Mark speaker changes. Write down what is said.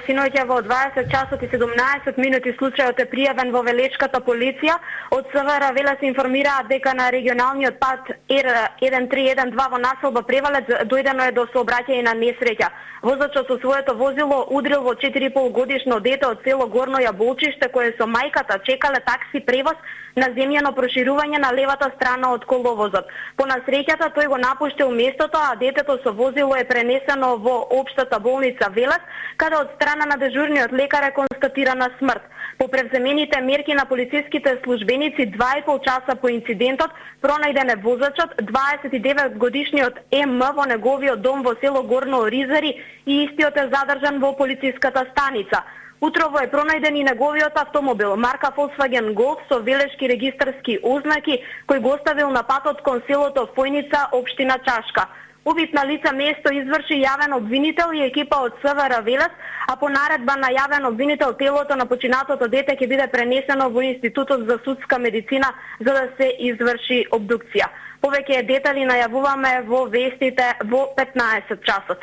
Speaker 1: синоќа во 20 часот и 17 минути случајот е пријавен во Велешката полиција. Од СВР Велес информираат дека на регионалниот пат R1312 во населба Превалец дојдено е до сообраќај на несреќа. Возачот со своето возило удрил во 4,5 годишно дете од село Горно Јаболчиште, кое со мајката чекале такси превоз на земјано проширување на левата страна од коловозот. По насреќата тој го напуштил местото, а детето со возило е пренесено во општата болница Велес, каде од страна на дежурниот лекар е констатирана смрт. По превземените мерки на полициските службеници 2,5 часа по инцидентот пронајден е возачот, 29 годишниот ММ во неговиот дом во село Горно Оризари и истиот е задржан во полициската станица. Утрово е пронајден и неговиот автомобил, марка Volkswagen Golf со велешки регистарски ознаки, кој го оставил на патот кон селото Фојница, општина Чашка. Убит на лице место изврши јавен обвинител и екипа од СВР Велес, а по наредба на јавен обвинител телото на починатото дете ќе биде пренесено во Институтот за судска медицина за да се изврши обдукција. Повеќе детали најавуваме во вестите во 15 часот.